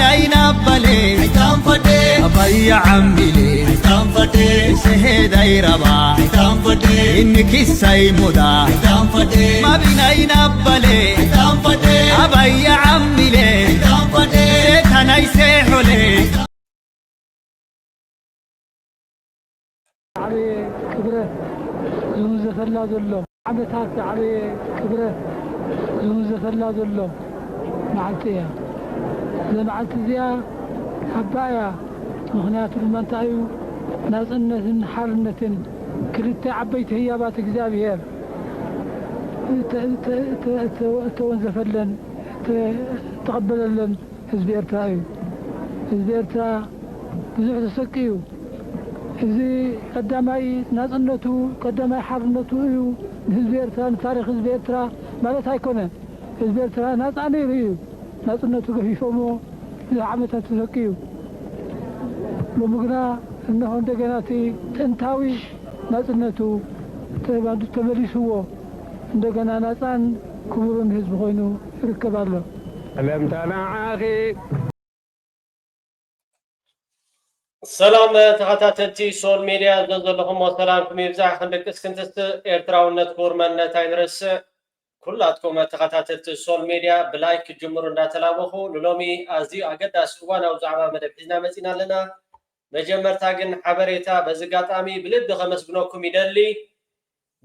بناينا بلي حيتان فتي أبي عملي حيتان فتي سهيدا يربا حيتان فتي إنك السيمودا حيتان فتي ما بناينا بلي حيتان فتي أبي عملي حيتان فتي سيتنا يسيحولي علي كبره زوز فلا دلو عمتات علي كبره زوز فلا دلو معلتيا زمعلت زيا حبايا مغنيات المنطقة نازلنا حالنا كلتا عبيت هي بات اكزابير تونزفلن تقبلن حزب ارتراي حزب ارترا بزح تسكيو زي قدامي نازلنتو قدامي حرنتو يو حزب ارترا تاريخ حزب ارترا مالت هيكونه حزب ارترا ناس انيريو نازلنتو كيفمو عمتها تسكيو لمغنا انه እንደገናቲ ጥንታዊ ናጽነቱ ተባዱ ተመሊስዎ እንደገና ናጻን ክቡርን ህዝብ ኮይኑ ይርከባሉ አለም ተናዓኺ ሰላም ተኸታተልቲ ሶል ሚዲያ ዘለኹም ወሰላምኩም ይብዛሕ ክንደቅስ ክንትስ ኤርትራውነት ኩርመነት ኣይንርስዕ ኩላትኩም ተኸታተልቲ ሶል ሚዲያ ብላይክ ጅምሩ እንዳተላበኹ ንሎሚ ኣዝዩ ኣገዳሲ እዋናዊ ዛዕባ መደብ ሒዝና መፂና ኣለና መጀመርታ ግን ሓበሬታ በዝጋጣሚ ብልብ ከመስግነኩም ይደሊ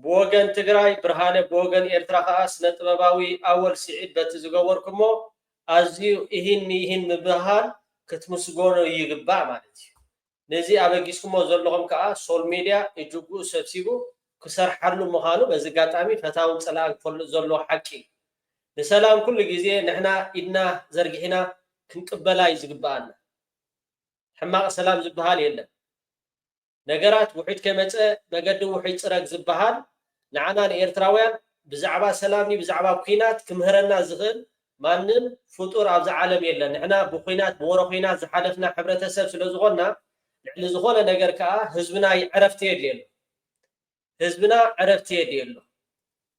ብወገን ትግራይ ብርሃነ ብወገን ኤርትራ ከዓ ስነ ጥበባዊ ኣወል ስዒድ በቲ ዝገበርኩሞ ኣዝዩ ይህን ምብሃል ክትምስጎኑ ይግባእ ማለት እዩ ነዚ ኣበጊስኩሞ ዘለኹም ከዓ ሶል ሚድያ እጅጉ ሰብሲቡ ክሰርሓሉ ምዃኑ በዝጋጣሚ ፈታውን ፀላእ ክፈልጥ ዘሎ ሓቂ ንሰላም ኩሉ ግዜ ንሕና ኢድና ዘርጊሕና ክንቅበላ እዩ ዝግባአና حماق سلام زبهال يلا نجارات وحيد كمتة بجد وحيد سرق زبهال نعنا إيرتراويان بزعبا سلامي بزعبا بخينات كمهرنا زغل مانن فطور عبز عالم يلا نحنا بخينات مورخينات زحلفنا حبرة سبس لزغلنا لزغلنا نجار كا حزبنا عرفت يديله حزبنا عرفت يديله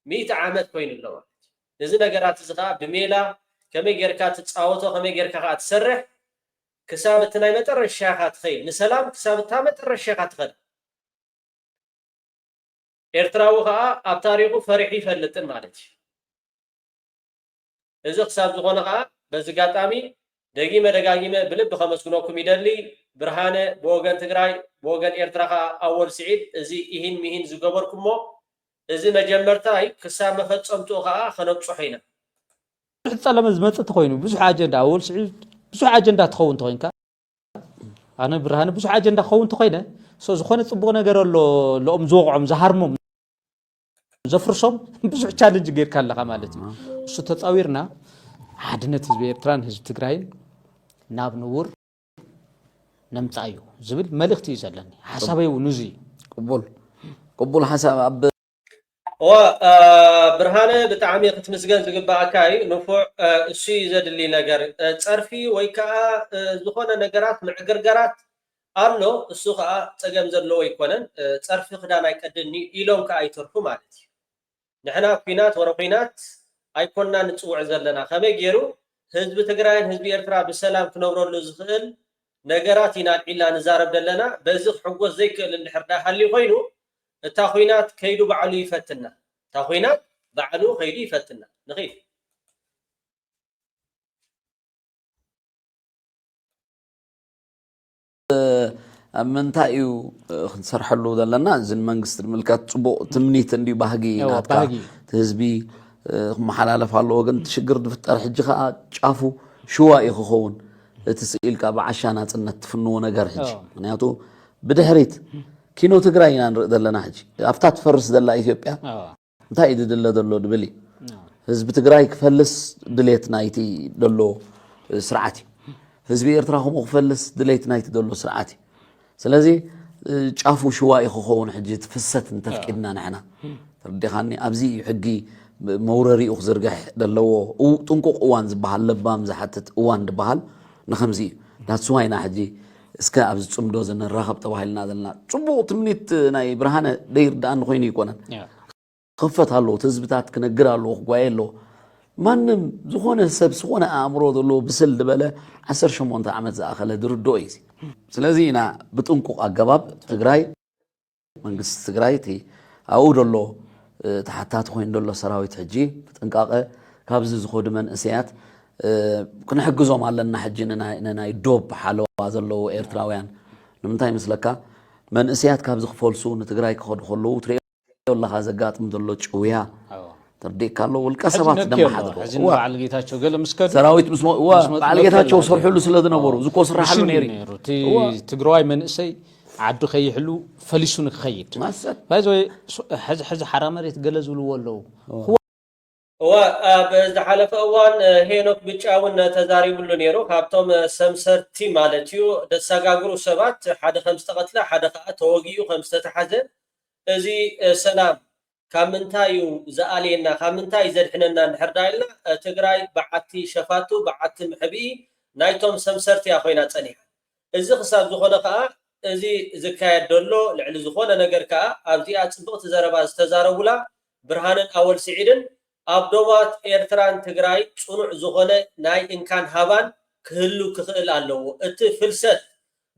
100 عامات كوين اللوات نزل نجارات زغا بميلا كم يجركات تصاوتو كم يجركات تسرح كسابتنا يمتر الشيخات خير نسلام كسابتها متر الشيخات خير إرتراوها أبتاريخو فريحي فلتن مالتي إذا كساب زغونها بزقاتامي دقيمة بلب خمس كنوكم يدلي برهانة بوغان تقراي بوغان إرتراها أول سعيد إذي إهين مهين زقبركمو إذي مجمرتاي كساب مفتسمتوها خنوك صحينا حتى لما زمتت تخوينو بزو حاجة أول سعيد بزح أجندة تخون تخينك أنا برهان بزح أجندة تخون تخينه سو زخونة تبغى نجار لو أمزوق عم زهرمم زفرشم بزح تشالنج غير كلا قمالتي شو تتصاويرنا عادنا تزبير تران هز تجراين ناب نور نمتعيو زبل ملختي زلني حسابي ونزي قبول حساب أب و برهانه بتعامي تمسجن زغبا كاي نفوع شي زد لي نجار صرفي وي كا زخونه نجارات معغرغرات አሎ እሱ ከዓ ፀገም ዘለዎ ይኮነን صرفي خدان አይቀድኒ ኢሎም ከ አይተርፉ ማለት እዩ ንሕና ኩናት ወረኩናት አይኮንና ንጽውዕ ዘለና ከመይ ገይሩ ህዝቢ ትግራይን ህዝቢ ኤርትራ በሰላም ክነብረሉ ዝኽእል ነገራት ኢላ ንዛረብ ደለና በዚ ሕጎስ ዘይክእል እንድሕርዳ ሃሊ ኮይኑ እታ ኩናት ከይዱ ባዕሉ ይፈትና እታ ኩናት ባዕሉ ከይዱ ይፈትና ንኺድ منتايو خنسرحلو دلنا زين منغست الملكات صبو تمنيت اندي باهغي ناتكا تهزبي محلالف الله وغن تشغر دفتر حجي خا ጫፉ شوا يخون تسئلك بعشانا صنت تفنو ነገር حجي ምክንያቱ بدحريت كينو تግራይና ንርኢ ዘለና حجي አፍታት ፈርስ ደላ ኢትዮጵያ እንታይ ይድለ ደሎ ድብሊ ህዝብ ትግራይ ክፈልስ ድሌት ናይቲ ደሎ ስርዓቲ ህዝብ ኤርትራ ኸሞ ክፈልስ ድሌት ናይቲ ደሎ ስርዓቲ ስለዚህ ጫፉ شوا يخون حجي تفست تفقدنا نحنا ترديخاني ابزي حقي مورري اخزرغح دلو او طنقق اوان زبحال لبام زحتت اوان دبحال نخمزي داتسواينا حجي اسكا ابز صمدو زن راخب تباهلنا دلنا صبو تمنيت ناي برهانه دير دان خوين يكونن خفت هالو تزبتات كنغرالو غوايلو ማንም ዝኾነ ሰብ ዝኾነ አእምሮ ዘሎ ብስል ዝበለ 18 ዓመት ዝኣኸለ ድርዶ እዩ ስለዚ ኢና ብጥንቁቅ ኣገባብ ትግራይ መንግስቲ ትግራይ እቲ ኣብኡ ደሎ ተሓታት ኮይኑ ደሎ ሰራዊት ሕጂ ብጥንቃቐ ካብዚ ዝኸዱ መንእሰያት ክንሕግዞም ኣለና ሕጂ ናይ ዶብ ሓለዋ ዘለዎ ኤርትራውያን ንምንታይ መስለካ መንእሰያት ካብ ዝኽፈልሱ ንትግራይ ክኸዱ ከለዉ ትሪኦ ኣለኻ ዘጋጥም ዘሎ ጭውያ ترديك كله والكسبات دم حضر حزين بعل جيتاچو قال مسكر سراويت بعل جيتاچو صرحوا له سلاد نبرو زكو صرح له نيري تجرواي من سي عدو خيحلو فليسون خيد بايزو حز حرام ريت جلزوا له ولو هو بزحلف اوان هينوك بيچاون تزاري بلو نيرو كابتوم سمسرتي مالتيو دساغاغرو سبات حد 5 قتله حد توغيو 5 تحزه ازي سلام كامنتايو زالينا كامنتاي زدحننا نحردايلنا تግራይ بعتي شفاتو بعتي محبي نايتوم سمسرتي اخوينا صنيح እዚ خصاب زخونه كا እዚ زكايد دلو لعل زخونه ነገር كا ابزيا صبقت زربا استزاربولا برهانن اول سعيدن ابدوات ኤርትራን ትግራይ ጽኑዕ زخونه ናይ እንካን ሃባን ክህሉ ክኽእል ኣለዎ እቲ ፍልሰት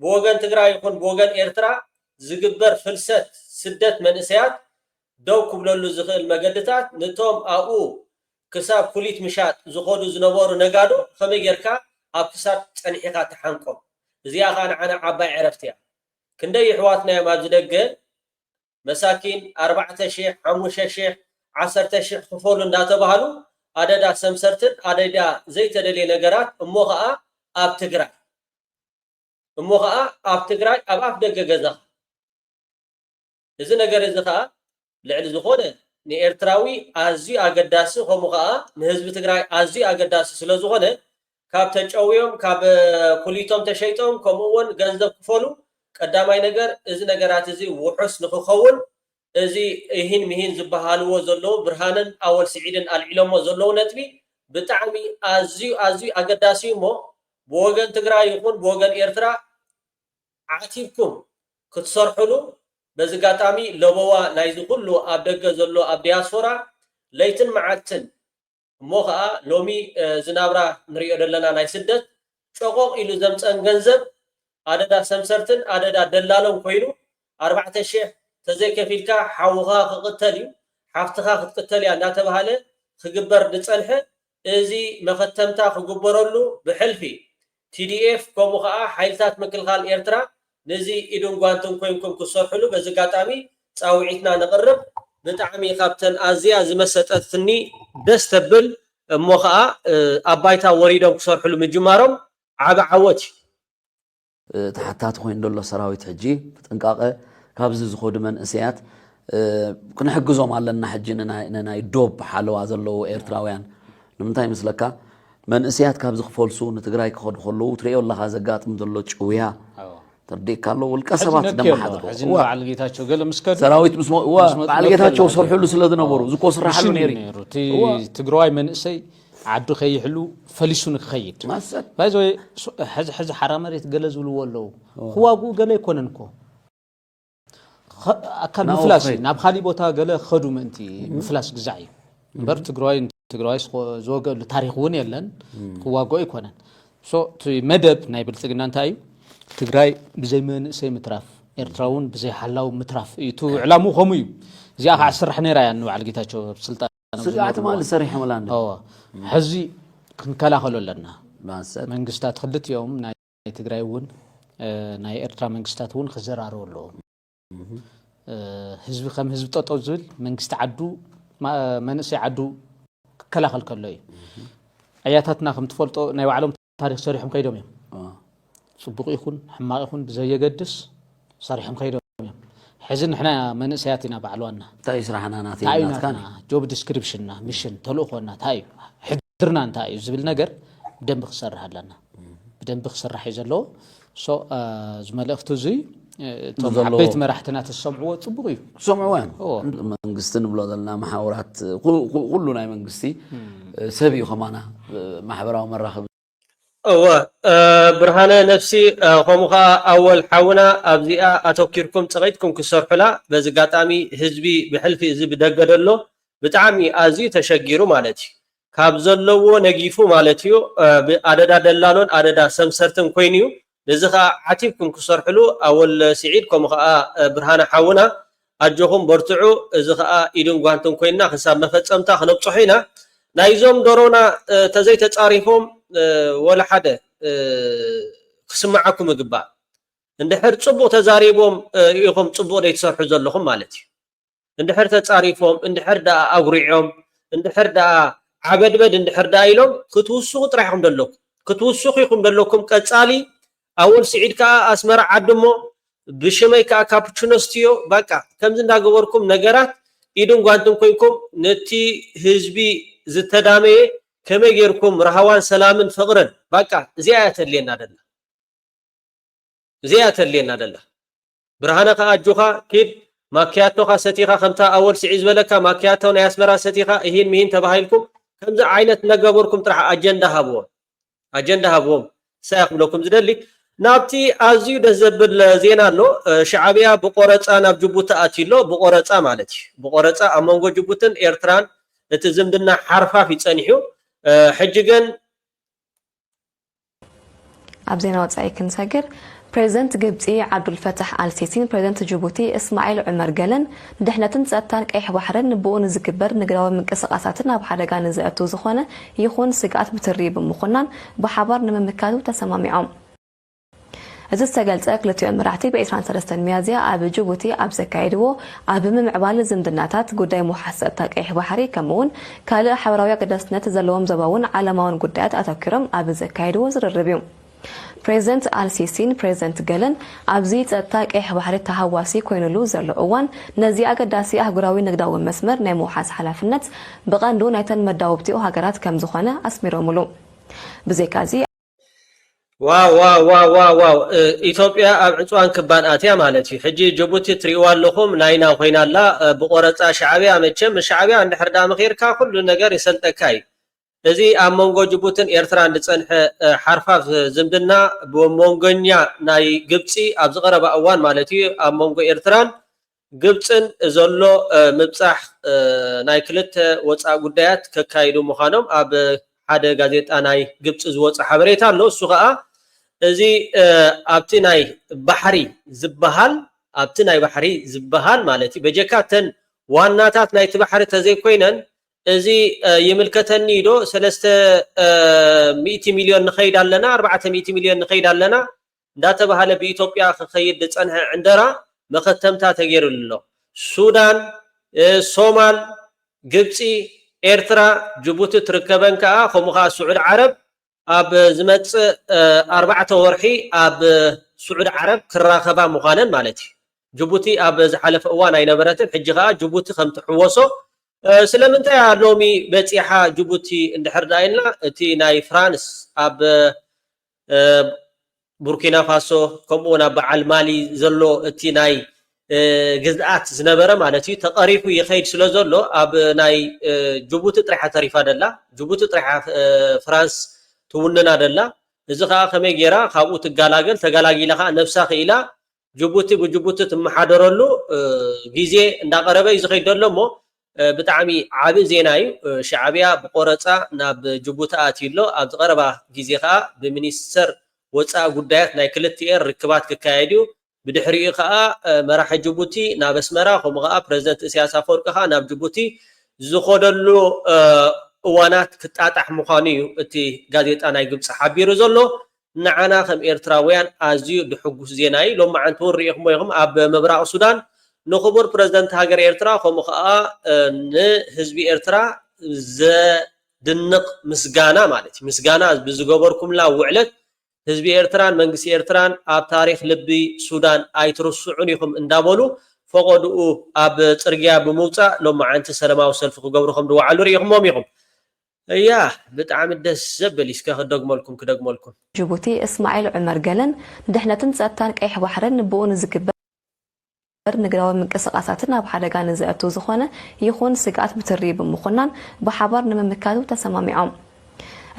በወገን ትግራይ ይኹን በወገን ኤርትራ ዝግበር ፍልሰት ስደት መንእሰያት دو كبللو زخيل مجدتات نتوم أو كساب كليت مشات زخودو زنبورو نجادو خمي يركا أب كساب تنحيقات تحنكم زياغان عنا عباي عرفتيا كندي حواتنا ما بزدقه مساكين 4 شيخ 5 شيخ 10 شيخ خفولو ناتبهالو عددا سمسرتن عددا زيت دلي نجرات اموغا اب تግራይ اموغا اب تግራይ اب دغ ገዛ እዚ ነገር እዚ ኸአ لعل زخونه نيرتراوي ازي اگداسي همغا نحزب تግራይ ازي اگداسي سلا زخونه كاب تچويوم كاب كوليتوم تشيطوم كمون ገንዘብ ክፈሉ ቀዳማይ ነገር እዚ ነገራት እዚ ውሑስ ንኽኸውን እዚ ይህን ምሂን ዝበሃልዎ ዘሎ ብርሃንን ኣወል ስዒድን አልዒሎሞ ዘሎ ነጥቢ ብጣዕሚ ازي اگداسي ሞ بوغن تግራይ ይኹን بوغن ኤርትራ ዓቲብኩም ክትሰርሑሉ بزغاتامي لبوا نايزو كله ابدغ زلو اب دياسفورا ليتن معالتن موخا لومي زنابرا نريو دلنا ناي سدت شوقوق إلو زمصن ገንዘብ عددا سمسرتن عددا دلالون كوينو 4 شيخ تزي كفيلكا حوغا قتلي حفتخا قتلي اناتبهاله خغبر دصنح ازي مختمتا خغبرلو بحلفي TDF كومخا حيلتات مكلخال ኤርትራ نزي إدون قوانتم كوينكم كسرحلو بزقاتامي تاوعيتنا نقرب بتعمي خابتن آزيا زمستتني دستبل موخا أبايتا وريدهم كسرحلو من جمارهم عبا عوتي تحتات خوين دولو سراويت حجي بتنقاقه كابز زخود من اسيات كنحجزهم على حجي ننا يدوب حالوا زلو إيرتراويان لمنتاي مسلكا من اسيات كابز خفولسو نتግራይ كخد خلو تريو الله زقاتم دولو چويا ترديك كله والكسبات دم حضر حزين بعل جيتاچو قال مسكر سراويت مسمو بعل جيتاچو صرحوا له سلاد نبرو زكو صرح له نيري تجرواي من سي عدو خيحلو فليسون خيد بايزو حز حرام ريت جلزوا له ولو هو ابو قال يكوننكو اكل مفلاس ناب خالي بوتا قال خدو منتي مفلاس غزاي بر تجرواي زوغ تاريخ ون يلن هو ابو يكونن سو تي مدب ناي بلصغنا انتاي تግራይ بزي من سي متراف ኤርትራውን بزي حلاو متراف يتو اعلامو خمو زي 10 حنيرا يعني على جيتاچو سلطان سقعت مال صريح ملان حزي كنكلاخلو لنا منግስታት خلت يوم ناي تግራይ ون ناي ኤርትራ መንግስታት ون خزرارولو حزب خم حزب ططو زل መንግስት عدو منسي عدو كلاخل كلوي اياتاتنا خم تفلطو ناي وعلم تاريخ صريحم كيدوم صبوق يكون حماق يكون بزي يقدس صريحم كيدوم حزن احنا منسياتنا بعلوانا تاي سرحنا ناتي كان جوب ديسكريبشننا ميشن تلوخونا تاي حضرنا انتاي زبل ነገር بدنب خسرح لنا بدنب خسرح يزلو سو زملختو زي بيت مراحتنا السمعوا صبوق سمعوان منغستن بلو دلنا محاورات كلنا منغستي سبيو خمانا محبراو مراخب برهانه نفسي خمخا اول حونا ابزيا اتوكيركم صغيتكم كسرحلا بزغاطامي حزبي بحلفي زي بدغدلو بتعمي ازي تشغيرو مالتي ካብዘለዎ ነጊፉ ማለት እዩ አደዳ ደላሎን አደዳ ሰምሰርትን ኮይኒዩ እዚ ከዓ ዓቲብኩም ክሰርሕሉ ኣወል ስዒድ ከምኡ ከዓ ብርሃነ ሓውና ኣጆኹም በርትዑ እዚ ከዓ ኢድን ጓንትን ኮይንና ክሳብ መፈፀምታ ክነብፅሑ ኢና ናይዞም ደሮና ተዘይተፃሪፎም ወላ ሓደ ክስማዓኩም ይግባእ እንድሕር ፅቡቅ ተዛሪቦም ኢኹም ፅቡቅ ደይትሰርሑ ዘለኹም ማለት እዩ እንድሕር ተፃሪፎም እንድሕር ዳ ኣጉሪዖም እንድሕር ዳ ዓበድበድ እንድሕር ዳ ኢሎም ክትውስኹ ጥራይኹም ደለኩም ክትውስኹ ኢኹም ደለኩም ቀፃሊ ኣወል ስዒድ ከዓ ኣስመራ ዓድሞ ብሽመይ ከዓ ካፕቹኖስትዮ በቃ ከምዚ እንዳገበርኩም ነገራት ኢድን ጓንትን ኮይንኩም ነቲ ህዝቢ ዝተዳመየ ከመይ ጌርኩም ረሃዋን ሰላምን ፍቅርን በቃ እዚኣ ተልየና ደላ ብርሃነ ከዓ ኣጆኻ ኪድ ማክያቶኻ ሰቲኻ ከምታ ኣወል ስዒድ ዝበለካ ማክያቶ ናይ ኣስመራ ሰቲኻ ይህን ምሂን ተባሂልኩም ከምዚ ዓይነት ነገበርኩም ጥራሕ ኣጀንዳ ሃብዎም ሳይኽብለኩም ዝደሊ ናብቲ ኣዝዩ ደስ ዘብል ዜና ኣሎ ሻዕብያ ብቆረፃ ናብ ጅቡቲ ኣትሎ ብቆረፃ ማለት እዩ ብቆረፃ ኣብ መንጎ ጅቡትን ኤርትራን እቲ ዝምድና ሓርፋፍ ይፀኒሑ ሕጂ ግን ኣብ ዜና ወፃኢ ክንሰግር ፕሬዝደንት ግብፂ ዓብዱልፈታሕ አልሲሲን ፕሬዝደንት ጅቡቲ እስማኤል ዑመር ገለን ድሕነትን ጸጥታን ቀይሕ ባሕርን ብኡን ዝግበር ንግዳዊ ምንቅስቃሳትን ኣብ ሓደጋ ንዘእቱ ዝኾነ ይኹን ስጋት ብትሪ ብምኹናን ብሓባር ንምምካቱ ተሰማሚዖም እዚ ዝተገልጸ ክልቲኦም መራሕቲ ብ23 ሚያዝያ ኣብ ጅቡቲ ኣብ ዘካየድዎ ኣብ ምምዕባል ዝምድናታት ጉዳይ ሙሓዝ ጸጥታ ቀይሕ ባሕሪ ከምኡውን ካልእ ሓበራዊ ኣገዳስነት ዘለዎም ዘባውን ዓለማውን ጉዳያት ኣተኪሮም ኣብ ዘካየድዎ ዝርርብ እዩ ፕሬዝደንት አልሲሲን ፕሬዝደንት ገለን ኣብዚ ጸጥታ ቀይሕ ባሕሪ ተሃዋሲ ኮይኑሉ ዘሎ እዋን ነዚ ኣገዳሲ ኣህጉራዊ ንግዳዊ መስመር ናይ ምውሓዝ ሓላፍነት ብቐንዱ ናይተን መዳወብቲኡ ሃገራት ከም ዝኾነ ኣስሚሮሙሉ ብዘይካዚ ዋው ኢትዮጵያ ኣብ ዕፅዋን ክባን ኣትያ ማለት እዩ ሕጂ ጅቡቲ ትሪእዋ ኣለኹም ናይና ኮይናላ ብቆረፃ ሻዕብያ መቸም ሻዕብያ እንድሕር ዳ ምኺርካ ኩሉ ነገር ይሰልጠካ እዩ እዚ ኣብ መንጎ ጅቡትን ኤርትራን ዝፀንሐ ሓርፋፍ ዝምድና ብመንጎኛ ናይ ግብፂ ኣብ ዝቐረባ እዋን ማለት እዩ ኣብ መንጎ ኤርትራን ግብፅን ዘሎ ምብፃሕ ናይ ክልተ ወፃኢ ጉዳያት ከካይዱ ምዃኖም ኣብ ሓደ ጋዜጣ ናይ ግብፂ ዝወፅእ ሓበሬታ ኣሎ እሱ ከዓ እዚ ኣብቲ ናይ ባሕሪ ዝበሃል ማለት እዩ በጀካተን ዋናታት ናይቲ ባሕሪ ተዘይኮይነን እዚ ይምልከተኒ ዶ 300 ሚልዮን ንኸይድ ኣለና 400 ሚልዮን ንኸይድ ኣለና እንዳተባሃለ ብኢትዮጵያ ክኸይድ ዝፀንሐ ዕንደራ መኸተምታ ተገይሩሉ ሱዳን ሶማል ግብፂ ኤርትራ ጅቡቲ ትርከበን ከዓ ከምኡ ከዓ ስዑድ ዓረብ ኣብ ዝመፅእ 4 ወርሒ ኣብ ስዑድ ዓረብ ክራኸባ ምዃነን ማለት እዩ ጅቡቲ ኣብ ዝሓለፈ እዋን ኣይነበረትን ሕጂ ከዓ ጅቡቲ ከም ትሕወሶ ስለምንታይ ሎሚ በፂሓ ጅቡቲ እንድሕር ዳይልና እቲ ናይ ፍራንስ ኣብ ቡርኪና ፋሶ ከምኡውን ኣብ በዓል ማሊ ዘሎ እቲ ናይ ግዝኣት ዝነበረ ማለት እዩ ተቐሪፉ ይኸይድ ስለ ዘሎ ኣብ ናይ ጅቡቲ ጥሪሓ ተሪፋ ደላ ጅቡቲ ጥሪሓ ፍራንስ ትውንና ደላ እዚ ከዓ ከመይ ጌራ ካብኡ ትጋላገል ተጋላጊላ ከዓ ነብሳ ክኢላ ጅቡቲ ብጅቡቲ ትመሓደረሉ ግዜ እንዳቀረበ እዩ ዝኸይድ ደሎ እሞ ብጣዕሚ ዓቢ ዜና እዩ ሻዕብያ ብቆረፃ ናብ ጅቡቲ ኣትይሎ ኣብ ዝቐረባ ግዜ ከዓ ብሚኒስተር ወፃኢ ጉዳያት ናይ ክልቲኤን ርክባት ክካየድ እዩ ብድሕሪኡ ከዓ መራሒ ጅቡቲ ናብ ኣስመራ ከምኡ ከዓ ፕሬዝደንት ኢሳያስ ኣፈወርቂ ከዓ ናብ ጅቡቲ ዝኸደሉ እዋናት ክጣጣሕ ምዃኑ እዩ እቲ ጋዜጣ ናይ ግብፂ ሓቢሩ ዘሎ ንዓና ከም ኤርትራውያን ኣዝዩ ድሕጉስ ዜና እዩ ሎማዓንቲ እውን ሪኢኹሞ ኢኹም ኣብ ምብራቕ ሱዳን ንኽቡር ፕሬዝደንት ሃገር ኤርትራ ከምኡ ከዓ ንህዝቢ ኤርትራ ዘድንቕ ምስጋና ማለት እዩ ምስጋና ብዝገበርኩምላ ውዕለት ህዝቢ ኤርትራን መንግስቲ ኤርትራን ኣብ ታሪክ ልቢ ሱዳን ኣይትርስዑን ኢኹም እንዳበሉ ፈቐድኡ ኣብ ፅርግያ ብምውፃእ ሎማዓንቲ ሰላማዊ ሰልፊ ክገብሩ ከም ዝወዓሉ ሪኢኹሞም ኢኹም እያ ብጣዕሚ ደስ ዘብል እስከ ክደግመልኩም ጅቡቲ እስማኤል ዑመር ገለን ድሕነትን ጸጥታን ቀይሕ ባሕርን ብኡን ዝግበር ንግዳዊ ምንቅስቃሳትን ኣብ ሓደጋ ንዘእቱ ዝኾነ ይኹን ስጋት ብትሪ ብምኹናን ብሓባር ንምምካቱ ተሰማሚዖም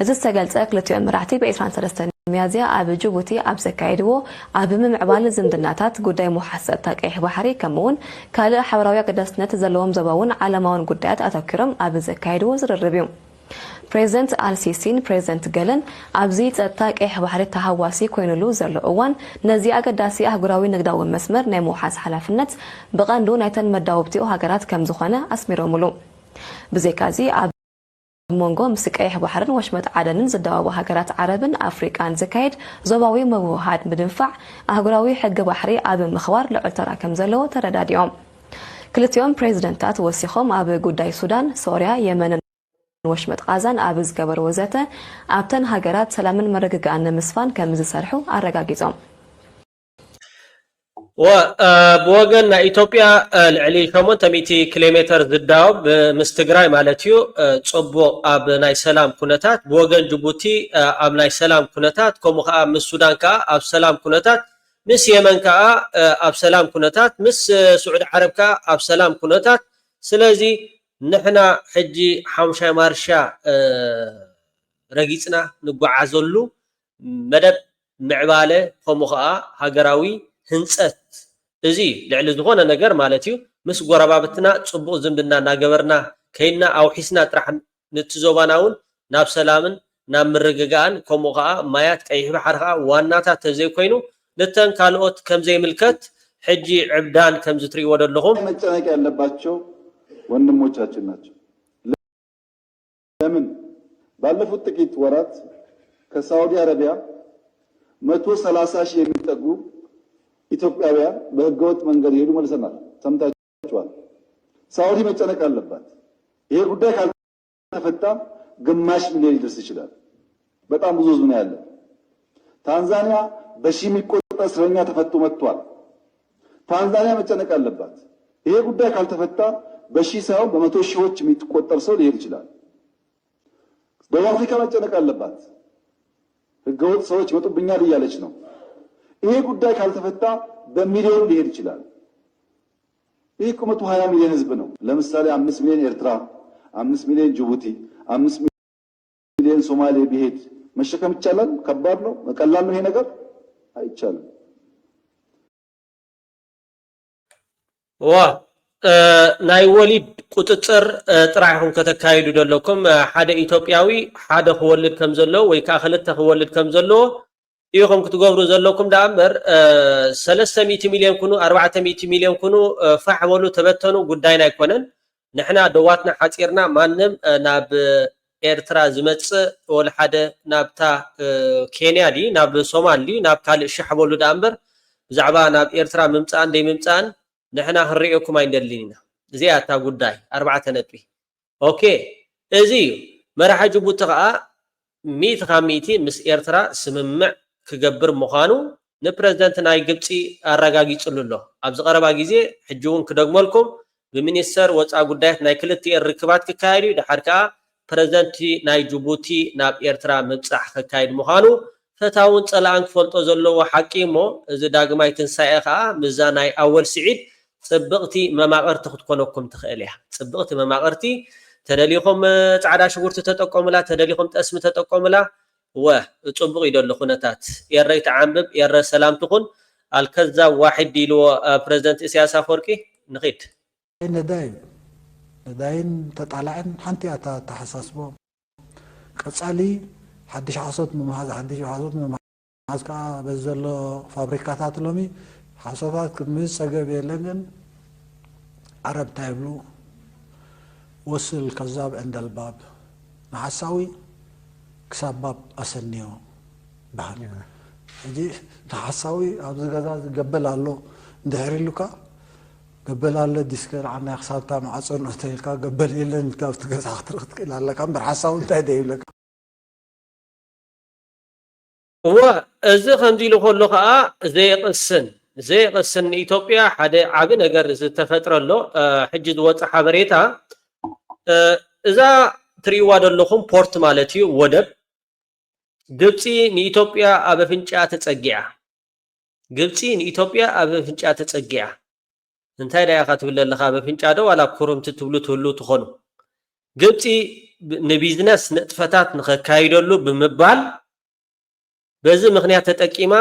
እዚ ዝተገልጸ ክልቲኦም መራሕቲ ብ23 ሚያዝያ ኣብ ጅቡቲ ኣብ ዘካየድዎ ኣብ ምምዕባል ዝምድናታት ጉዳይ ሙሓዝ ጸጥታ ቀይሕ ባሕሪ ከምኡውን ካልእ ሓበራዊ ኣገዳስነት ዘለዎም ዘባውን ዓለማውን ጉዳያት ኣተኪሮም ኣብ ዘካየድዎ ዝርርብ እዩ ፕሬዚደንት አልሲሲን ፕሬዚደንት ገለን ኣብዚ ጸጥታ ቀይሕ ባሕሪ ተሃዋሲ ኮይኑሉ ዘሎ እዋን ነዚ ኣገዳሲ ኣህጉራዊ ንግዳዊ መስመር ናይ ምውሓስ ሓላፍነት ብቐንዱ ናይተን መዳወብቲኡ ሃገራት ከም ዝኾነ ኣስሚሮሙሉ ብዘይካዚ ኣብ ሞንጎ ምስ ቀይሕ ባሕርን ወሽመጥ ዓደንን ዝደዋወ ሃገራት ዓረብን ኣፍሪቃን ዝካየድ ዞባዊ ምውሃድ ምድንፋዕ ኣህጉራዊ ሕጊ ባሕሪ ኣብ ምኽባር ልዑል ተራ ከም ዘለዎ ተረዳዲኦም ክልቲኦም ፕሬዚደንታት ወሲኾም ኣብ ጉዳይ ሱዳን ሶርያ የመንን ወሽመጥ ቃዛን ኣብ ዝገበሩ ወዘተ ኣብተን ሃገራት ሰላምን መረጋጋእን ንምስፋን ከም ዝሰርሑ ኣረጋጊጾም بوغن ኢትዮጵያ ልዕሊ 800 ኪሎ ሜትር ዝዳወብ ምስ ትግራይ ማለት እዩ ጽቡቕ ኣብ ናይ ሰላም ኩነታት ብወገን ጅቡቲ ኣብ ናይ ሰላም ኩነታት ከምኡ ከዓ ምስ ሱዳን ከዓ ኣብ ሰላም ኩነታት ምስ የመን ከዓ ኣብ ሰላም ኩነታት ምስ ስዑድ ዓረብ ከዓ ኣብ ሰላም ኩነታት ስለዚ ንሕና ሕጂ ሓሙሻይ ማርሻ ረጊጽና ንጓዓዘሉ መደብ ምዕባለ ከምኡ ከዓ ሃገራዊ ህንጸት እዚ ልዕሊ ዝኾነ ነገር ማለት እዩ ምስ ጎረባብትና ጽቡቕ ዝምድና እናገበርና ከይና ኣውሒስና ጥራሕ ንትዞባናውን ናብ ሰላምን ናብ ምርግጋእን ከምኡ ከዓ ማያት ቀይሕ ባሕር ከዓ ዋናታት ተዘይኮይኑ ነተን ካልኦት ከም ዘይምልከት ሕጂ ዕብዳን ከም ዝትሪእዎ ዘለኹም መጨነቅ ያለባቸው ወንድሞቻችን ናቸው። ለምን ባለፉት ጥቂት ወራት ከሳውዲ አረቢያ 130 ሺህ የሚጠጉ ኢትዮጵያውያን በህገወጥ መንገድ ይሄዱ መልሰናል። ሰምታችኋል። ሳውዲ መጨነቅ አለባት። ይሄ ጉዳይ ካልተፈታ ግማሽ ሚሊዮን ሊደርስ ይችላል። በጣም ብዙ ህዝብ ነው ያለው። ታንዛኒያ በሺህ የሚቆጠር እስረኛ ተፈቶ መጥቷል። ታንዛኒያ መጨነቅ አለባት። ይሄ ጉዳይ ካልተፈታ በሺህ ሳይሆን በመቶ ሺዎች የሚቆጠር ሰው ሊሄድ ይችላል። ደቡብ አፍሪካ መጨነቅ አለባት። ህገወጥ ሰዎች ይመጡብኛል እያለች ነው። ይሄ ጉዳይ ካልተፈታ በሚሊዮን ሊሄድ ይችላል። ይሄ 120 ሚሊዮን ህዝብ ነው። ለምሳሌ 5 ሚሊዮን ኤርትራ፣ 5 ሚሊዮን ጅቡቲ፣ 5 ሚሊዮን ሶማሌ ቢሄድ መሸከም ይቻላል? ከባድ ነው? ቀላል ነው ይሄ ነገር? አይቻልም። ናይ ወሊድ ቁጥጥር ጥራይኹም ከተካይዱ ዘለኩም ሓደ ኢትዮጵያዊ ሓደ ክወልድ ከም ዘሎ ወይ ከዓ ክልተ ክወልድ ከም ዘሎ ኢኹም ክትገብሩ ዘለኩም ዳእምበር 300 ሚሊዮን ኩኑ 400 ሚሊዮን ኩኑ ፋሕ በሉ ተበተኑ ጉዳይና ኣይኮነን ንሕና ደዋትና ሓፂርና ማንም ናብ ኤርትራ ዝመጽእ ወል ሓደ ናብታ ኬንያ ዲ ናብ ሶማሊ ናብ ካልእ ሻሕ በሉ ዳእምበር ብዛዕባ ናብ ኤርትራ ምምጻእን ደይ ምምጻእን ንሕና ክንሪኤኩም ኣይንደሊና እዚኣ እታ ጉዳይ 4 ነጥቢ ኦኬ እዚ መራሒ ጅቡቲ ከዓ 100 ምስ ኤርትራ ስምምዕ ክገብር ምዃኑ ንፕሬዝደንት ናይ ግብፂ ኣረጋጊጹሉ ኣሎ ኣብ ዝቐረባ ግዜ ሕጂ እውን ክደግመልኩም ብሚኒስተር ወፃኢ ጉዳያት ናይ ክልቲአን ርክባት ክካየዱ ድሓር ከዓ ፕሬዝደንት ናይ ጅቡቲ ናብ ኤርትራ ምብፃሕ ክካየድ ምዃኑ ፈታውን ፀላእን ክፈልጦ ዘለዎ ሓቂ እሞ እዚ ዳግማይ ትንሳኤ ከዓ ምዛ ናይ ኣወል ስዒድ ጽብቕቲ መማቐርቲ ክትኮነኩም ትኽእል እያ ጽብቕቲ መማቐርቲ ተደሊኹም ጻዕዳ ሽጉርቲ ተጠቀሙላ ተደሊኹም ጠስሚ ተጠቀሙላ وصبغ يدل خناتات يرى تعامب يرى سلام تكون الكذا واحد ديلو بريزيدنت إسياس أفوركي نقيت نداين تطلعن حنتي تحسسبو قصالي حدش حصوت ممهاز حدش حصوت ممهاز كا بزلو فابريكاتات لومي حصوتات كمز سغب يلنن عرب تايبلو وصل الكذاب عند الباب نحساوي كسباب أسنيو بحال هذي تحساوي أبز غزا قبل الله دهري لوكا قبل الله ديسكر عنا خسارتا مع صن استيلكا قبل يلن كافت غزا خطرت كلا الله كان برحساو انت هدي لك هو እዚ ከምዚ ኢሉ ከሎ ከዓ ዘይቅስን ኢትዮጵያ ሓደ ዓቢ ነገር ዝተፈጥረሎ ሕጂ ዝወፅእ ሓበሬታ እዛ ትሪእዋ ዘለኹም ፖርት ማለት እዩ ወደብ ግብፂ ንኢትዮጵያ ኣብ ኣፍንጫ ተጸጊዓ ግብፂ ንኢትዮጵያ ኣብ ኣፍንጫ ተጸጊዓ እንታይ ዳያ ክትብል ኣለኻ ኣብ ኣፍንጫ ዶ ዋላ ኩርምቲ ትብሉ ትህሉ ትኾኑ ግብፂ ንቢዝነስ ንጥፈታት ንኸካይደሉ ብምባል በዚ ምክንያት ተጠቂማ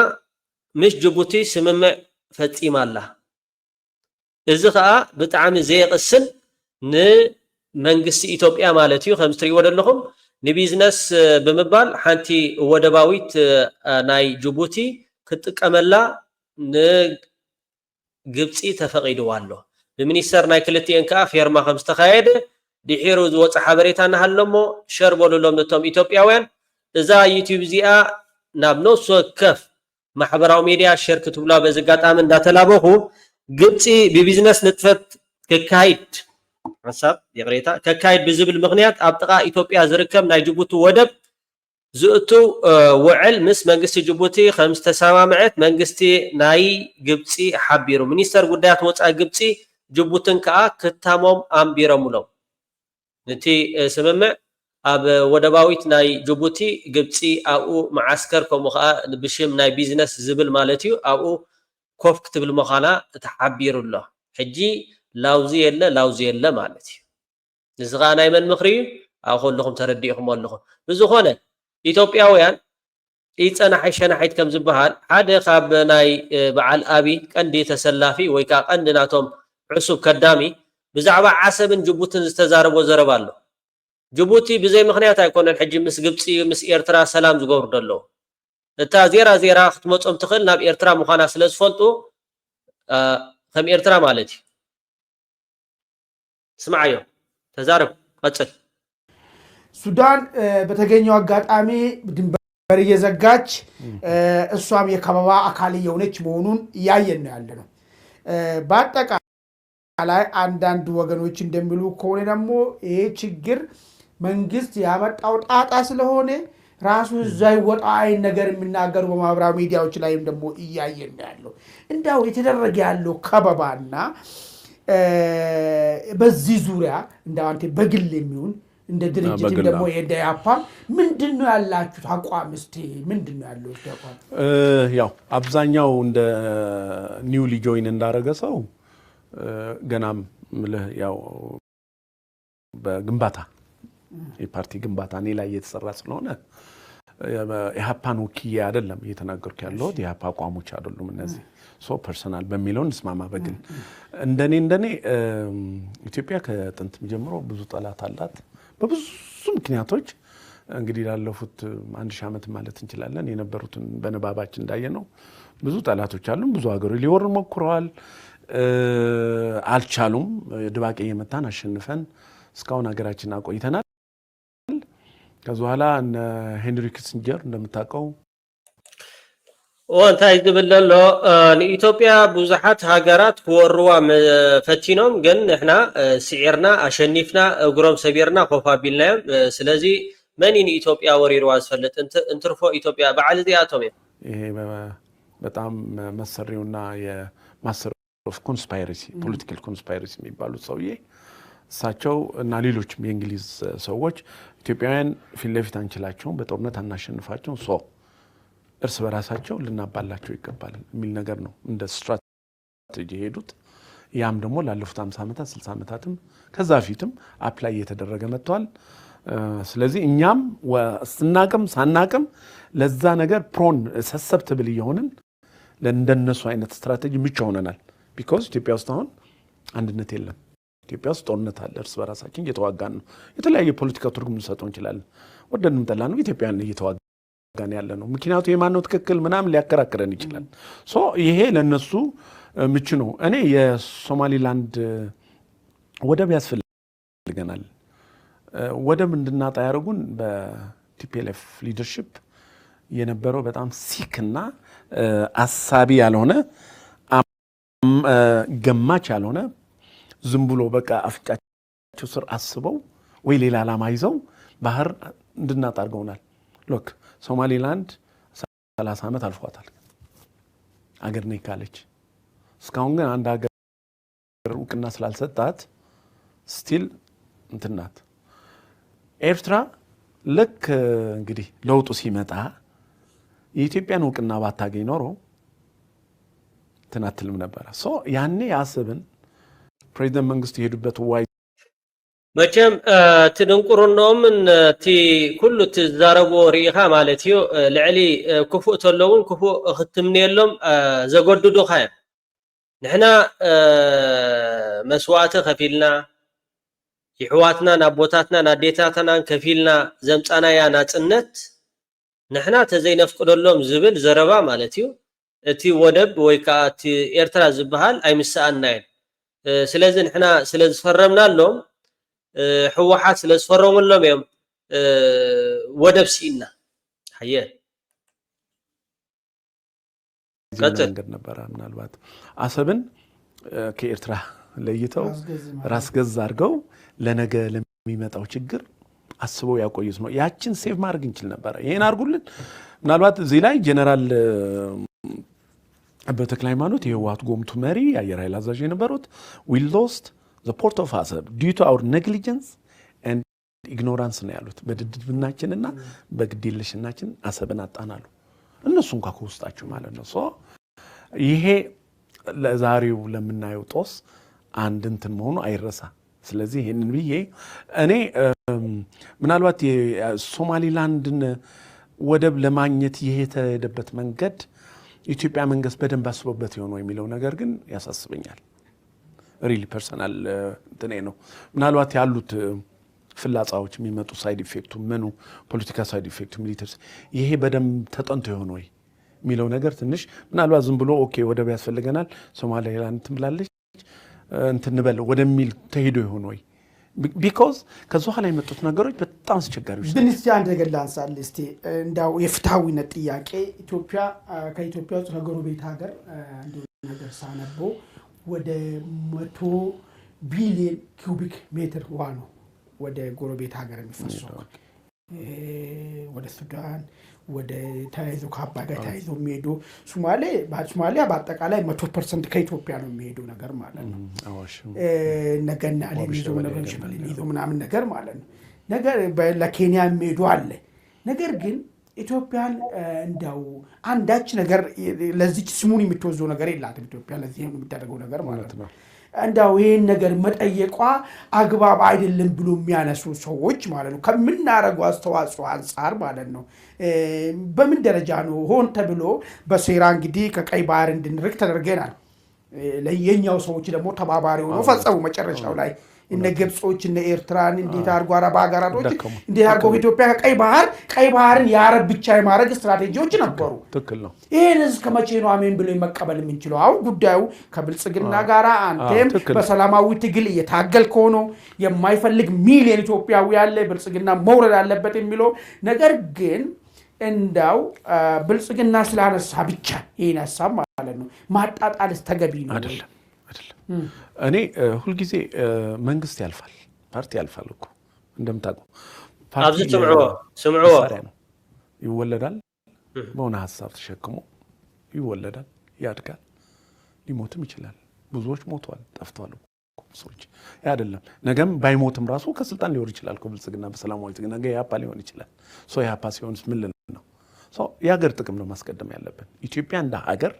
ምስ ጅቡቲ ስምምዕ ፈጺማ ኣላ እዚ ከዓ ብጣዕሚ ዘይቅስን ንመንግስቲ ኢትዮጵያ ማለት እዩ ከም ትሪእዎ ዘለኹም ንቢዝነስ ብምባል ሓንቲ ወደባዊት ናይ ጅቡቲ ክትጥቀመላ ንግብፂ ተፈቂድዋ ኣሎ ብሚኒስተር ናይ ክልቲአን ከዓ ፌርማ ከም ዝተካየደ ድሒሩ ዝወፀ ሓበሬታ እናሃለሞ ሸር በሉሎም ነቶም ኢትዮጵያውያን እዛ ዩቲዩብ እዚኣ ናብ ነፍሲ ወከፍ ማሕበራዊ ሚድያ ሸር ክትብላ በዚ ኣጋጣሚ እንዳተላበኹ ግብፂ ብቢዝነስ ንጥፈት ክካይድ حساب يقريتا ككايد بزبل مغنيات أبطقا إثيوبيا زركب ناي جيبوتي ودب زؤتو وعل مس منغستي جيبوتي 5 سمامعت منغستي ناي جبصي حبيرو منيستر غدات وصا جبصي جيبوتن كا كتاموم امبيرمولو نتي سممع اب ودباويت ناي جيبوتي جبصي او معسكر كومخا بشم ناي بيزنس زبل مالتيو او كوف كتبل مخانا تحبيرو الله حجي لاوزي يلا مالتي نزغانا من مخري او كلكم ترديكم والله بزخونه ኢትዮጵያውያን ይጸና ሓይሸና ሓይት ከም ዝበሃል ሓደ ካብ ናይ በዓል አቢ ቀንዲ ተሰላፊ ወይ ካ ቀንድናቶም ዕሱብ ከዳሚ ብዛዕባ ዓሰብን ጅቡትን ዝተዛረቦ ዘረባ ኣሎ ጅቡቲ ብዘይ ምክንያት ኣይኮነን ሕጂ ምስ ግብፂ ምስ ኤርትራ ሰላም ዝገብሩ ደሎ እታ ዜራ ክትመጾም ትኽእል ናብ ኤርትራ ምዃና ስለ ዝፈልጡ ከም ኤርትራ ማለት እዩ ስማዓዮ ተዛረብ ቀጽል ሱዳን በተገኘው አጋጣሚ ድንበር እየዘጋች እሷም የከበባ አካል የሆነች መሆኑን ያየን ያለነው በአጠቃላይ አንዳንድ ወገኖች እንደሚሉ ከሆነ ደግሞ ይሄ ችግር መንግስት ያመጣው ጣጣ ስለሆነ ራሱ እዛይ ወጣ አይ ነገር የሚናገሩ በማህበራዊ ሚዲያዎች ላይም ደግሞ ያየን ያለው እንዳው የተደረገ ያለው ከበባና በዚህ ዙሪያ እንዳው አንተ በግል የሚሆን እንደ ድርጅት ደግሞ የዳያፓ ምንድነው ያላችሁ አቋም እስቲ ምንድነው ያለው አቋም ያው አብዛኛው እንደ ኒውሊ ጆይን እንዳረገ ሰው ገናም ያው በግንባታ የፓርቲ ግንባታ እኔ ላይ የተሰራ ስለሆነ የሃፓን ወኪያ አይደለም እየተናገርኩ ያለው የሃፓ አቋሞች አይደሉም እነዚህ ሶ ፐርሰናል በሚለው እንስማማ በግል እንደኔ ኢትዮጵያ ከጥንት ጀምሮ ብዙ ጠላት አላት በብዙ ምክንያቶች እንግዲህ ላለፉት 1000 ዓመት ማለት እንችላለን የነበሩትን በነባባችን እንዳየነው ብዙ ጠላቶች አሉ ብዙ ሀገሮች ሊወሩ ሞክረዋል አልቻሉም ድባቄ የመታን አሸንፈን እስካሁን ሀገራችን አቆይተናል ከዛ በኋላ ሄንሪ ኪሲንጀር እንደምታውቀው ወንታይ ዝብለሎ ንኢትዮጵያ ብዙሓት ሃገራት ክወርዋ ፈቲኖም ግን ንሕና ስዒርና አሸኒፍና እግሮም ሰቢርና ኮፋቢልናዮም ስለዚ መን ንኢትዮጵያ ወሪርዋ ዝፈልጥ እንትርፎ ኢትዮጵያ በዓል ዚኣቶም ይሄ በጣም መሰሪውና የማስተር ኦፍ ኮንስፓይረሲ ፖለቲካል ኮንስፓይረሲ የሚባሉት ሰውዬ እሳቸው እና ሌሎችም የእንግሊዝ ሰዎች ኢትዮጵያውያን ፊት ለፊት አንችላቸውም በጦርነት አናሸንፋቸው ሶ እርስ በራሳቸው ልናባላቸው ይገባል የሚል ነገር ነው እንደ ስትራቴጂ ሄዱት ያም ደግሞ ላለፉት 50 ዓመታት 60 ዓመታትም ከዛ ፊትም አፕላይ እየተደረገ መጥቷል ስለዚህ እኛም ስናቅም ሳናቅም ለዛ ነገር ፕሮን ሰሰፕቲብል ይሆንን ለእንደነሱ አይነት ስትራቴጂ ምቹ ሆነናል ቢኮዝ ኢትዮጵያ ውስጥ አሁን አንድነት የለም ኢትዮጵያ ውስጥ ጦርነት አለ እርስ በራሳችን እየተዋጋን ነው የተለያየ ፖለቲካ ትርጉም ልሰጠው እንችላለን ወደንም ጠላንም ኢትዮጵያን እየተዋጋ ጋር ያለ ነው ምክንያቱ የማን ነው ትክክል ምናምን ሊያከራክረን ይችላል ሶ ይሄ ለነሱ ምቹ ነው እኔ የሶማሊላንድ ወደብ ያስፈልገናል ወደብ እንድናጣ ያረጉን በቲፒኤልኤፍ ሊደርሺፕ የነበረው በጣም ሲክና አሳቢ ያልሆነ ገማች ያልሆነ ዝም ብሎ በቃ አፍጫቸው ስር አስበው ወይ ሌላ ዓላማ ይዘው ባህር እንድናጣ አርገውናል ሎክ ሶማሊላንድ 30 ዓመት አልፏታል አገር ነኝ ካለች እስካሁን ግን አንድ ሀገር እውቅና ስላልሰጣት ስቲል እንትናት ኤርትራ ልክ እንግዲህ ለውጡ ሲመጣ የኢትዮጵያን እውቅና ባታገኝ ኖሮ ተናትልም ነበር ሶ ያኔ ያስብን ፕሬዝዳንት መንግስቱ የሄዱበት ዋይ መቼም ትድንቁርኖም እቲ ኩሉ ትዛረቦ ሪኢኻ ማለት እዩ ልዕሊ ክፉእ ተለውን ክፉእ ክትምንየሎም ዘገድዱ ኸ ንሕና መስዋዕቲ ከፊልና يحواتنا نابوتاتنا ناديتاتنا كفيلنا زمصانا يا ناصنت نحنا تزي نفقدلهم زبل زربا مالتيو اتي ودب ወይ ካ እቲ ኤርትራ ዝበሃል ኣይምሳአናይን ስለዚህ نحنا ስለዝፈረምናሎም ሕወሓት ስለዝፈረሙሎም እዮም ወደብ ሲና አየ መንገድ ነበር ምናልባት አሰብን ከኤርትራ ለይተው ራስ ገዝ አድርገው ለነገ ለሚመጣው ችግር አስበው ያቆዩት ነው ያችን ሴቭ ማድረግ እንችል ነበር ይሄን አርጉልን ምናልባት እዚህ ላይ ጀነራል በተክለ ሃይማኖት የህወሓት ጎምቱ መሪ አየር ኃይል አዛዥ የነበሩት we lost the port of Asab due to our negligence and ignorance ነው ያሉት በድድብናችንና በግዴለሽናችን አሰብን አጣናሉ እነሱ እንኳን ከውስጣቸው ማለት ነው ሶ ይሄ ለዛሬው ለምናየው ጦስ አንድ እንትን መሆኑ አይረሳ ስለዚህ ይሄንን ብዬ እኔ ምናልባት የሶማሊላንድን ወደብ ለማግኘት የሄደበት መንገድ ኢትዮጵያ መንግስት በደንብ አስቦበት ይሆን የሚለው ነገር ግን ያሳስበኛል ሪሊ ፐርሰናል እንትኔ ነው ምናልባት ያሉት ፍላጻዎች የሚመጡ ሳይድ ኢፌክቱ ምኑ ፖለቲካ ሳይድ ኢፌክቱ ሚሊተሪ ይሄ በደንብ ተጠንቶ ይሆን ወይ የሚለው ነገር ትንሽ ምናልባት ዝም ብሎ ኦኬ ወደብ ያስፈልገናል ሶማሊላንድ ትምላለች እንትንበል ወደሚል ተሄዶ ይሆን ወይ because ከዛ ኋላ የመጡት ነገሮች በጣም አስቸጋሪዎች ግን እስቲ አንድ ነገር ላንሳል እስቲ እንዳው የፍታዊነት ጥያቄ ኢትዮጵያ ከኢትዮጵያ ውስጥ ከጎረቤት ሀገር አንዱ ነገር ሳነቦ ወደ 100 ቢሊዮን ኪዩቢክ ሜትር ውሃ ነው ወደ ጎረቤት ሀገር የሚፈሰው ወደ ሱዳን ወደ ታይዞ ካባጋ ታይዞ ሜዶ ሶማሊያ በአጠቃላይ 100% ከኢትዮጵያ ነው የሚሄደው ነገር ማለት ነው ነገና ለሚዞ ምናምን ነገር ማለት ነው ነገር ለኬንያ ሜዶ አለ ነገር ግን ኢትዮጵያን እንዳው አንዳች ነገር ለዚህ ስሙን የምትወዘው ነገር የላትም ኢትዮጵያ ለዚህ የምታደርገው ነገር ማለት ነው እንዳው ይሄን ነገር መጠየቋ አግባብ አይደለም ብሎ የሚያነሱ ሰዎች ማለት ነው ከምናረጋው አስተዋጽኦ አንፃር ማለት ነው በምን ደረጃ ነው ሆን ተብሎ በሴራ እንግዲህ ከቀይ ባህር እንድንርቅ ተደርገናል ለየኛው ሰዎች ደግሞ ተባባሪ ሆኖ ፈጸሙ መጨረሻው ላይ እነ ግብጾች እነ ኤርትራን እንዴት አርጎ አረብ ሀገራቶች እንዴት አርጎ ኢትዮጵያ ቀይ ባህርን ያረብ ብቻ የማረግ ስትራቴጂዎች ነበሩ ትክክል ነው ይሄንስ ከመቼ ነው አሜን ብሎ መቀበል የምንችለው አሁን ጉዳዩ ከብልጽግና ጋር አንተም በሰላማዊ ትግል እየታገልክ ሆኖ የማይፈልግ ሚሊዮን ኢትዮጵያዊ ያለ ብልጽግና መውረድ አለበት የሚለው ነገር ግን እንዳው ብልጽግና ስላነሳ ብቻ ይሄን ሐሳብ ማለት ነው ማጣጣልስ ተገቢ ነው አይደለም እኔ ሁሉ ጊዜ መንግስት ያልፋል ፓርቲ ያልፋል እኮ እንደምታውቁ አብዝ ስምዑ ይወለዳል በሆነ ሐሳብ ተሸክሞ ይወለዳል ያድጋል ሊሞትም ይችላል ብዙዎች ሞተዋል ጠፍተዋል ሰዎች አይደለም ነገም ባይሞትም ራሱ ከስልጣን ሊወር ይችላል ብልጽግና በሰላማዊ ትግል ነገ ያፓ ሊሆን ይችላል ሶ ያፓ ሲሆንስ ምን ነው ሶ የሀገር ጥቅም ነው ማስቀደም ያለብን ኢትዮጵያ እንደ ሀገር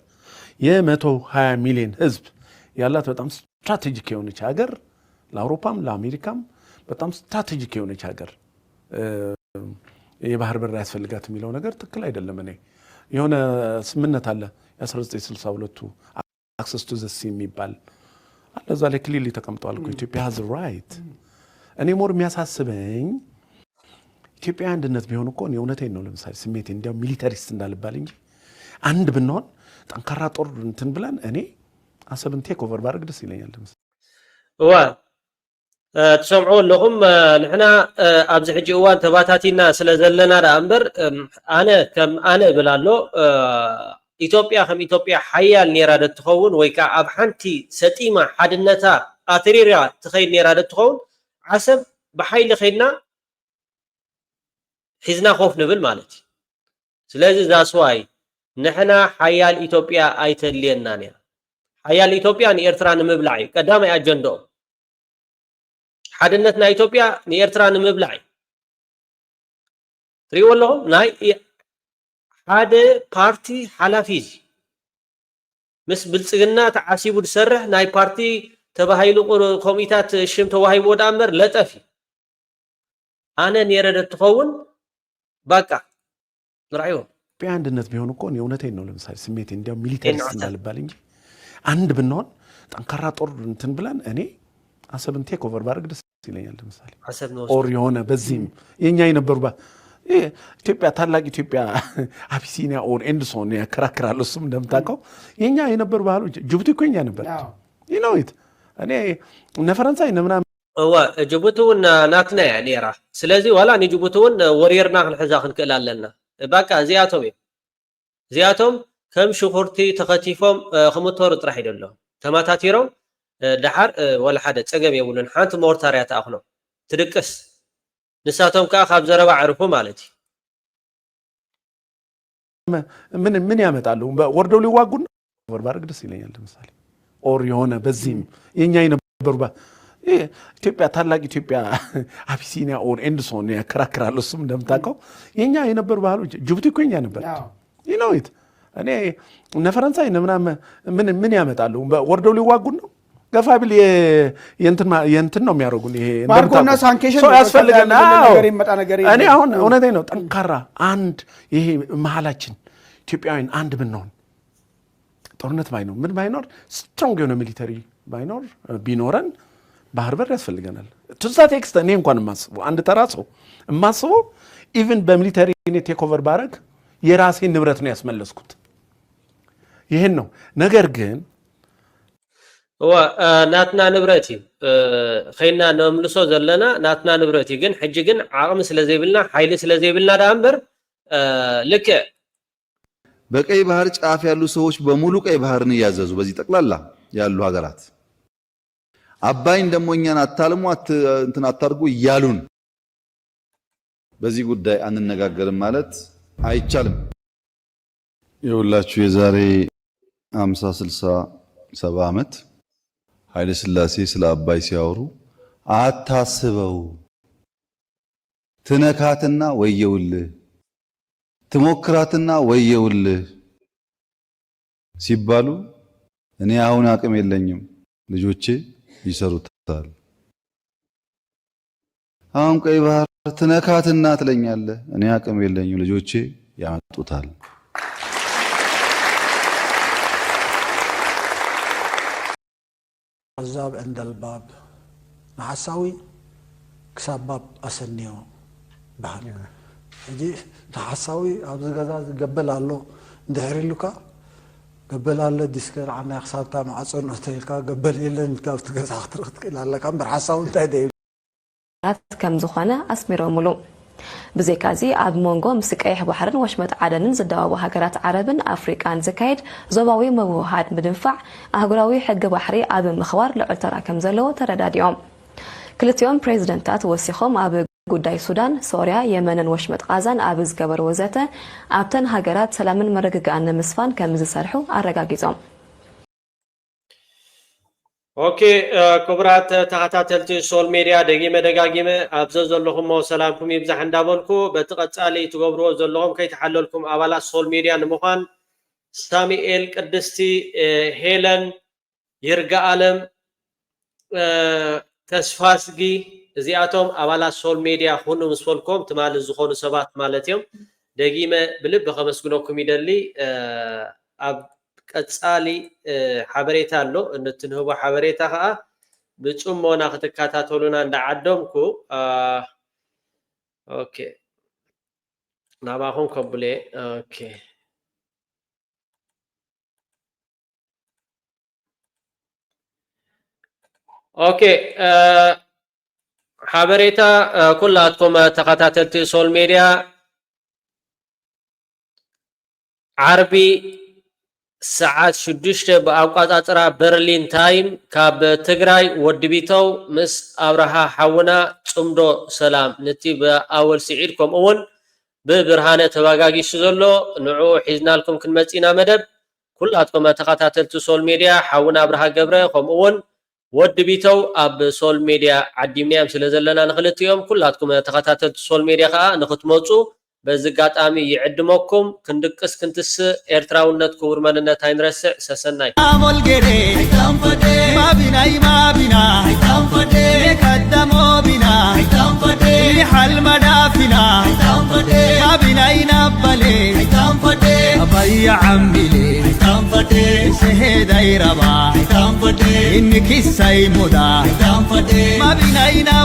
የ120 ሚሊዮን ህዝብ ያላት በጣም ስትራቴጂክ የሆነች ሀገር ለአውሮፓም ለአሜሪካም በጣም ስትራቴጂክ የሆነች ሀገር የባህር በር ያስፈልጋት የሚለው ነገር ትክክል አይደለም እኔ የሆነ ስምነት አለ የ1962 access to the sea የሚባል አለዛ ላይ ክሊሊ ተቀምጧል እኮ ኢትዮጵያ has a right እኔ ሞር የሚያሳስበኝ ኢትዮጵያ አንድነት ቢሆን እኮ ነው እውነቴን ነው ለምሳሌ ስሜቴ እንዲያው ሚሊታሪስት እንዳልባል እንጂ አንድ ብንሆን ጠንካራ ጦር እንትን ብለን እኔ አሰብን ቴክ ኦቨር ባረግ ደስ ይለኛል ለምሳሌ تسمعوا لهم نحنا ابز حجي اوان تباتاتينا ስለዘለና ዳምበር انا بلالو ኢትዮጵያ ከም ኢትዮጵያ ሓያል ኔራደ ትኸውን ወይ ካ ኣብ ሓንቲ ሰጢማ ሓድነታ ኣትሪራ ትኸይድ ኔራደ ትኸውን ዓሰብ በሓይሊ ኸይድና ሒዝና ኾፍ ንብል ማለት ስለዚ ዛስዋይ ንሕና ሓያል ኢትዮጵያ ኣይተልየና ኔራ ሓያል ኢትዮጵያ ንኤርትራ ንምብላዕ ቀዳማይ ኣጀንዳኦም ሓድነትና ኢትዮጵያ ንኤርትራ ንምብላዕ ትሪእዎ ኣለኹም ናይ ሓደ ፓርቲ ሓላፊ ምስ ብልጽግና ተዓሲቡ ዝሰርሕ ናይ ፓርቲ ተባሂሉ ኮሚታት ሽም ተዋሂቡ ዳምበር ለጠፊ ኣነ ነረደ ትኸውን በቃ ንራዩ በአንድነት ቢሆን እኮ ነው እውነቴን ነው ለምሳሌ ስሜቴ እንዲያው ሚሊታሪስት እንዳልባል እንጂ አንድ ብንሆን ጠንካራ ጦር እንትን ብለን እኔ አሰብን ቴክ ኦቨር ባረግ ደስ ይለኛል። ለምሳሌ አሰብ ነው ኦር የሆነ በዚህም የኛ የነበሩ ኢትዮጵያ ታላቅ ኢትዮጵያ አቢሲኒያ ኦር ኤንድሶን ያከራክራሉ። እሱም እንደምታውቀው የኛ የነበሩ ባህሎች ጅቡቲ እኮ የኛ ነበር ይነውት እኔ እነ ፈረንሳይ እነ ምናምን ጅቡቲውን ናትና ኔራ ስለዚህ ዋላ እኔ ጅቡቲውን ወሪርና ክንሕዛ ክንክእል ኣለና በቃ እዚኣቶም ከም ሽኩርቲ ተኸቲፎም ክምተሩ ጥራሕ ይደሎ ተማታቲሮም ድሓር ወላ ሓደ ፀገም የብሉን ሓንቲ ሞርታርያ ተኣኽኖ ትድቅስ ንሳቶም ከዓ ካብ ዘረባ ዕርፉ ማለት ምን ያመጣሉ ወርደው ሊዋጉን ወርባርግ ደስ ይለኛል። ለምሳሌ ኦር የሆነ በዚህም የኛ የነበሩ ኢትዮጵያ ታላቅ ኢትዮጵያ አቢሲኒያ ኦር ኤንድሶን ያከራክራሉ። እሱም እንደምታውቀው የኛ የነበሩ ባህሎች ጅቡቲ እኮ የኛ ነበር ይነውት እኔ እነ ፈረንሳይ እነ ምናምን ምን ያመጣሉ ወርደው ሊዋጉን ነው ገፋብል የእንትን ነው የሚያደርጉን ይሄ ባርጎና ሳንኬሽን ያስፈልገና እኔ አሁን እውነቴን ነው ጠንካራ አንድ ይሄ መሀላችን ኢትዮጵያውያን አንድ ብንሆን ጦርነት ባይኖር ምን ባይኖር ስትሮንግ የሆነ ሚሊተሪ ባይኖር ቢኖረን ባህር በር ያስፈልገናል። ቱዛት ኤክስት እኔ እንኳን የማስበው አንድ ተራ ሰው የማስበው ኢቭን በሚሊተሪ ቴክ ኦቨር ባረግ የራሴን ንብረት ነው ያስመለስኩት ይሄን ነው። ነገር ግን ናትና ንብረቲ ኸይና ነምልሶ ዘለና ናትና ንብረቲ ግን ሕጂ ግን ዓቅሚ ስለዘይብልና ኃይል ስለዘይብልና ዳንበር ልክ በቀይ ባህር ጫፍ ያሉ ሰዎች በሙሉ ቀይ ባህርን እያዘዙ በዚህ ጠቅላላ ያሉ ሀገራት አባይን ደሞ እኛን አታልሙ እንትን አታርጉ እያሉን በዚህ ጉዳይ አንነጋገርም ማለት አይቻልም። የሁላችሁ የዛሬ 50 60 70 ዓመት ኃይለ ሥላሴ ስለ አባይ ሲያወሩ አታስበው ትነካትና ወየውልህ ትሞክራትና ወየውልህ ሲባሉ እኔ አሁን አቅም የለኝም ልጆቼ ይሰሩታል። አሁን ቀይ ባህር ትነካትና ትለኛለህ እኔ አቅም የለኝም ልጆቼ ያመጡታል። عزاب عند الباب نحساوي كسباب أسنيو بحر يجي نحساوي أبز جزاز قبل الله دهري لك قبل الله ديسكر عنا خسارته مع صون أستيلكا قبل إلا نتكاف تجزا خطرت كلا الله كم برحساوي تهدي كم زخانة أسميرو ملو بزيكازي عب مونغو مسك أي بحرن وشمت عدنن زدوا وهاجرات عربن أفريقيا زكايد زواوي موهات بدنفع أهجراوي حق بحري عب مخوار لعترا كم زلوا ترداد يوم كلت يوم بريزيدنتات وسيخهم عب قداي السودان سوريا يمن وشمت غازان عب زجبر وزته عبتن هاجرات سلامن مرقق عن مسفان كم زسرحوا الرجاجيزهم اوكي كبرات تخاتاتلتي سول ميديا دغيمه دغاغيمه ابز زلهم سلامكم يبزح اندابلكو بتقصالي تغبرو زلهم كيتحللكم ابالات سول ميديا نمخان ساميኤል ቅድስቲ ሄለን ይርጋ ዓለም ተስፋስጊ እዚአቶም አባላት ሶል ሚዲያ ሁኑ መስፈልኩም ትማል ዝኾኑ ሰባት ማለት እዮም ደጊመ ብልብ ከመስግኖኩም ይደሊ አብ ቀጻሊ ሓበሬታ አሎ እንትንህቦ ሓበሬታ ከዓ ብጽሞና ክትካታተሉና እንዳዓደምኩ ኦኬ ናባኹም ከብሌ ኦኬ ኦኬ ሓበሬታ ኩላትኩም ተከታተልቲ ሶል ሚዲያ ዓርቢ ساعات شدشت بأوقاترا برلين تايم كاب تجراي ودبيتو مس أبرها حونا صمدو سلام نتي بأول سعيدكم أول ببرهانة تواجاجي شزلو نعو حزنا لكم كلمتنا مدب كلاتكم تقاطعتلتو سول ميديا حونا أبرها جبرة كم أول ودبيتو أب سول ميديا عديمني أمثلة زلنا نخلت يوم كلاتكم تقاطعتلتو سول ميديا خا نختموتو بزقات آمي يعدموكم كندقس كنتس إرتراونت كور مننت هينرسع سسناي عمل جري ما بنا قدمو بنا حل مدافنا ما بنا ينبلي أبي عمي itanfate seheda iraba itanfate inni kissai muda itanfate mabina ina